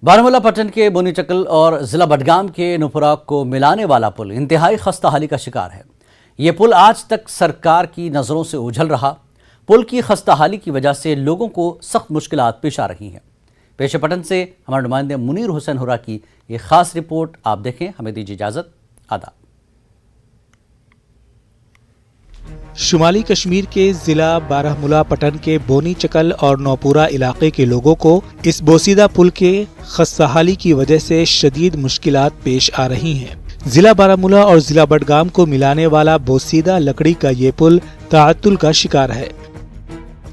بارہمولہ پٹن کے بونی چکل اور ضلع بڈگام کے نوپورہ کو ملانے والا پل انتہائی خستہ حالی کا شکار ہے۔ یہ پل آج تک سرکار کی نظروں سے اوجھل رہا۔ پل کی خستہ حالی کی وجہ سے لوگوں کو سخت مشکلات پیش آ رہی ہیں۔ پیش پٹن سے ہمارے نمائندے منیر حسین ہورا کی یہ خاص رپورٹ آپ دیکھیں۔ ہمیں دیجیے اجازت۔ آداب۔ شمالی کشمیر کے ضلع بارہمولہ پٹن کے بونی چکل اور نوپورہ علاقے کے لوگوں کو اس بوسیدہ پل کے خستہ حالی کی وجہ سے شدید مشکلات پیش آ رہی ہیں۔ ضلع بارہمولہ اور ضلع بڈگام کو ملانے والا بوسیدہ لکڑی کا یہ پل تعطل کا شکار ہے۔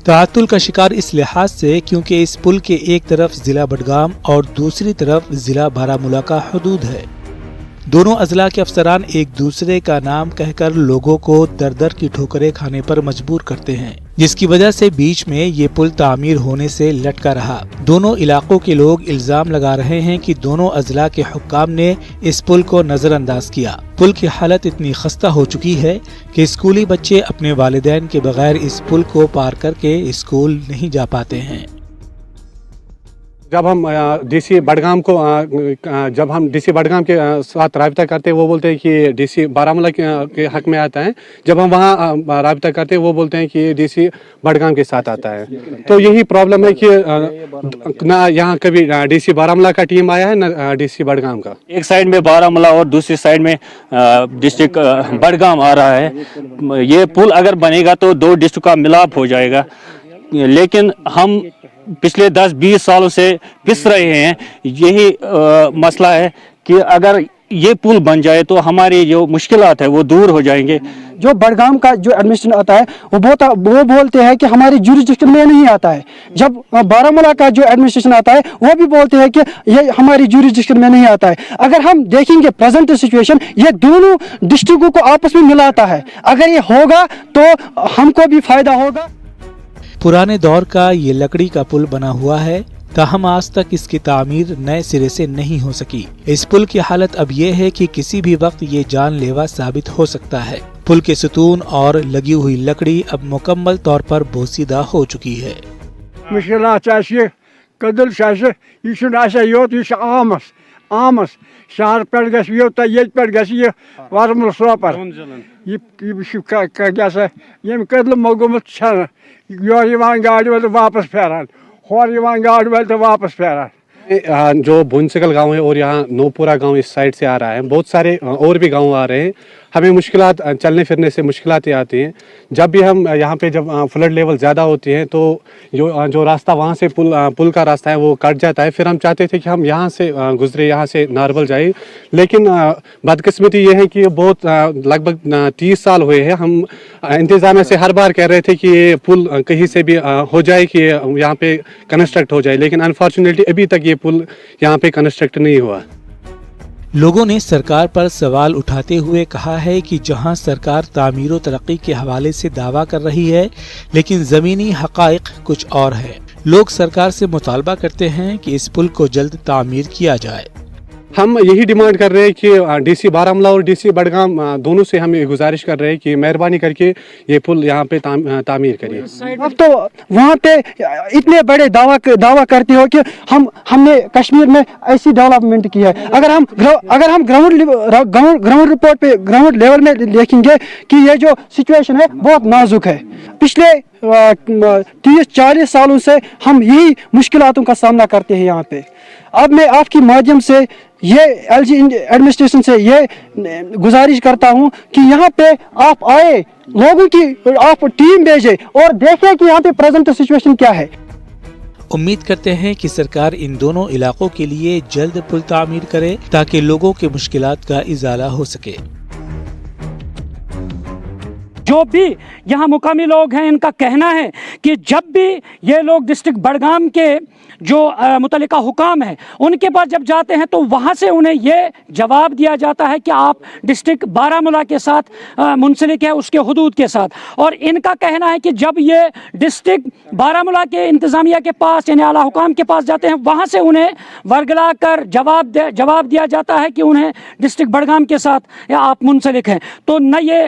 تعطل کا شکار اس لحاظ سے کیونکہ اس پل کے ایک طرف ضلع بڈگام اور دوسری طرف ضلع بارہمولہ کا حدود ہے۔ دونوں اضلاع کے افسران ایک دوسرے کا نام کہہ کر لوگوں کو در در کی ٹھوکریں کھانے پر مجبور کرتے ہیں، جس کی وجہ سے بیچ میں یہ پل تعمیر ہونے سے لٹکا رہا۔ دونوں علاقوں کے لوگ الزام لگا رہے ہیں کہ دونوں اضلاع کے حکام نے اس پل کو نظر انداز کیا۔ پل کی حالت اتنی خستہ ہو چکی ہے کہ اسکولی بچے اپنے والدین کے بغیر اس پل کو پار کر کے اسکول نہیں جا پاتے ہیں۔ جب ہم ڈی سی بڈگام کے ساتھ رابطہ کرتے ہیں وہ بولتے ہیں کہ ڈی سی بارہمولہ کے حق میں آتا ہے۔ جب ہم وہاں رابطہ کرتے ہیں وہ بولتے ہیں کہ ڈی سی بڈگام کے ساتھ آتا ہے۔ تو یہی پرابلم ہے کہ نہ یہاں کبھی ڈی سی بارہمولہ کا ٹیم آیا ہے نہ ڈی سی بڈگام کا۔ ایک سائیڈ میں بارہمولہ اور دوسری سائیڈ میں ڈسٹرکٹ بڈگام آ رہا ہے۔ یہ پل اگر بنے گا تو دو ڈسٹرکٹ کا ملاپ ہو جائے گا، لیکن ہم پچھلے 10-20 سالوں سے پس رہے ہیں۔ یہی مسئلہ ہے کہ اگر یہ پل بن جائے تو ہماری جو مشکلات ہے وہ دور ہو جائیں گے۔ جو بڈگام کا جو ایڈمنسٹریشن آتا ہے وہ بولتے ہیں کہ ہماری جوریسڈکشن میں نہیں آتا ہے۔ جب بارہمولہ کا جو ایڈمنسٹریشن آتا ہے وہ بھی بولتے ہیں کہ یہ ہماری جوریسڈکشن میں نہیں آتا ہے۔ اگر ہم دیکھیں گے پریزنٹ سچویشن، یہ دونوں ڈسٹرکٹوں کو آپس میں ملاتا ہے۔ اگر یہ ہوگا تو ہم کو بھی فائدہ ہوگا۔ پرانے دور کا یہ لکڑی کا پل بنا ہوا ہے، تاہم آج تک اس کی تعمیر نئے سرے سے نہیں ہو سکی۔ اس پل کی حالت اب یہ ہے کہ کسی بھی وقت یہ جان لیوا ثابت ہو سکتا ہے۔ پل کے ستون اور لگی ہوئی لکڑی اب مکمل طور پر بوسیدہ ہو چکی ہے۔ مشکلات قدل یہ یوت عامس شہر پہ یوت یہ ورمل سوپر یم قدل موگمت یور گاڑی وال واپس پھیران ہور گاڑی وال تو واپس پھیران۔ جو بونی چکل گاؤں ہے اور یہاں نوپورہ گاؤں اس سائڈ سے آ رہا ہے، بہت سارے اور بھی گاؤں آ رہے ہیں۔ ہمیں مشکلات چلنے پھرنے سے مشکلات آتی ہیں۔ جب بھی ہم یہاں پہ جب فلڈ لیول زیادہ ہوتی ہیں تو جو راستہ وہاں سے پل کا راستہ ہے وہ کٹ جاتا ہے۔ پھر ہم چاہتے تھے کہ ہم یہاں سے گزرے، یہاں سے ناربل جائے، لیکن بدقسمتی یہ ہے کہ بہت لگ بھگ 30 سال ہوئے ہیں۔ ہم انتظامیہ سے ہر بار کہہ رہے تھے کہ یہ پل کہیں سے بھی ہو جائے کہ یہاں پہ کنسٹرکٹ ہو جائے، لیکن انفارچونیٹلی ابھی تک یہ پل یہاں پہ کنسٹرکٹ نہیں ہوا۔ لوگوں نے سرکار پر سوال اٹھاتے ہوئے کہا ہے کہ جہاں سرکار تعمیر و ترقی کے حوالے سے دعویٰ کر رہی ہے، لیکن زمینی حقائق کچھ اور ہے۔ لوگ سرکار سے مطالبہ کرتے ہیں کہ اس پل کو جلد تعمیر کیا جائے۔ ہم یہی ڈیمانڈ کر رہے ہیں کہ ڈی سی بارہمولہ اور ڈی سی بڈگام دونوں سے ہم یہ گزارش کر رہے ہیں کہ مہربانی کر کے یہ پل یہاں پہ تعمیر کریے۔ اب تو وہاں پہ اتنے بڑے دعویٰ کرتے ہو کہ ہم نے کشمیر میں ایسی ڈیولپمنٹ کی ہے۔ اگر ہم گراؤنڈ رپورٹ پہ گراؤنڈ لیول میں دیکھیں گے کہ یہ جو سچویشن ہے بہت نازک ہے۔ پچھلے 30-40 سالوں سے ہم یہی مشکلاتوں کا سامنا کرتے ہیں یہاں پہ۔ اب میں آپ کی مادھیم سے یہ ایل جی ایڈمنسٹریشن سے یہ گزارش کرتا ہوں کہ یہاں پہ آپ آئے، لوگوں کی آپ ٹیم بھیجے اور دیکھیں کہ یہاں پہ پریزنٹ سچویشن کیا ہے۔ امید کرتے ہیں کہ سرکار ان دونوں علاقوں کے لیے جلد پل تعمیر کرے تاکہ لوگوں کے مشکلات کا ازالہ ہو سکے۔ جو بھی یہاں مقامی لوگ ہیں ان کا کہنا ہے کہ جب بھی یہ لوگ ڈسٹرکٹ بڈگام کے جو متعلقہ حکام ہیں ان کے پاس جب جاتے ہیں تو وہاں سے انہیں یہ جواب دیا جاتا ہے کہ آپ ڈسٹرکٹ بارہمولہ کے ساتھ منسلک ہے، اس کے حدود کے ساتھ۔ اور ان کا کہنا ہے کہ جب یہ ڈسٹرکٹ بارہمولہ کے انتظامیہ کے پاس یعنی اعلیٰ حکام کے پاس جاتے ہیں وہاں سے انہیں ورگلا کر جواب دیا جاتا ہے کہ انہیں ڈسٹرکٹ بڈگام کے ساتھ آپ منسلک ہیں۔ تو نہ یہ